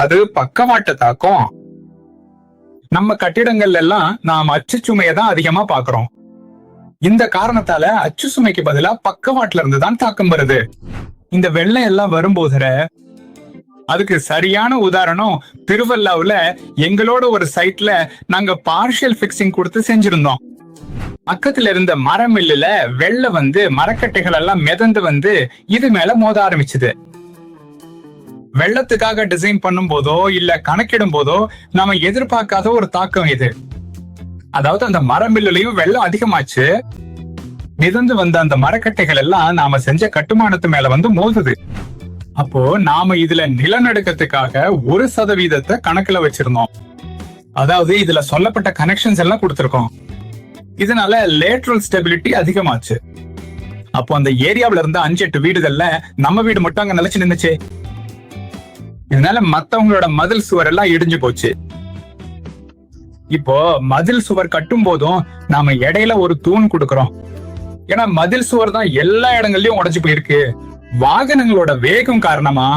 அது பக்கவாட்டு தாக்கம். நம்ம கட்டிடங்கள்ல எல்லாம் நாம் அச்சு சுமையை தான் அதிகமா பாக்குறோம். இந்த காரணத்தால அச்சு சுமைக்கு பதிலா பக்கவாட்டுல இருந்து தான் தாக்கம் வருது. இந்த வெள்ளம் எல்லாம் வரும்போது அதுக்கு சரியான உதாரணம் திருவல்லாவுல எங்களோட ஒரு சைட்ல நாங்க பார்ஷியல் பிக்சிங் கொடுத்து செஞ்சிருந்தோம். பக்கத்துல இருந்த மரமில்லுல வெள்ளம் வந்து மரக்கட்டைகள் எல்லாம் மிதந்து வந்து இது மேல மோத ஆரம்பிச்சுது. வெள்ளத்துக்காக டிசைன் பண்ணும் போதோ இல்ல கணக்கிடும் போதோ நாம எதிர்பார்க்காத ஒரு தாக்கம் இது. அதாவது அந்த மரமில்லுலயும் வெள்ளம் அதிகமாச்சு. மிதந்து வந்த அந்த மரக்கட்டைகள் எல்லாம் நாம செஞ்ச கட்டுமானத்து மேல வந்து மோதுது. அப்போ நாம இதுல நிலநடுக்கத்துக்காக 1% கணக்குல வச்சிருந்தோம். அதாவது இதுல சொல்லப்பட்ட கனெக்ஷன்ஸ் எல்லாம் கொடுத்திருக்கோம். இதனால லேட்ரல் ஸ்டெபிலிட்டி அதிகமாச்சு. அப்போ அந்த ஏரியாவில இருந்த 5-8 வீடுகள்ல நம்ம வீடு மட்டும் அங்க நிலைச்சு நின்னுச்சு. இதனால மத்தவங்களோட மதில் சுவர் எல்லாம் இடிஞ்சு போச்சு. இப்போ மதில் சுவர் கட்டும் போதும் நாம இடையில ஒரு தூண் கொடுக்கறோம். ஏன்னா மதில் சுவர் தான் எல்லா இடங்கள்லயும் உடைஞ்சு போயிருக்கு வாகனங்களோட வேகம் காரணமா.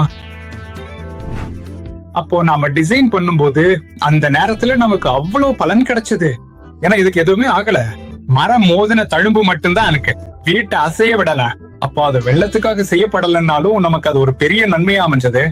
அப்போ நாம டிசைன் பண்ணும்போது அந்த நேரத்துல நமக்கு அவ்வளவு பலன் கிடைச்சது. ஏன்னா இதுக்கு எதுவுமே ஆகல. மரம் மோதின தழும்பு மட்டும்தான் இருக்கு. வீட்டை அசைய விடல. அப்போ அது வெள்ளத்துக்காக செய்யப்படலைன்னாலும் நமக்கு அது ஒரு பெரிய நன்மையா அமைஞ்சது.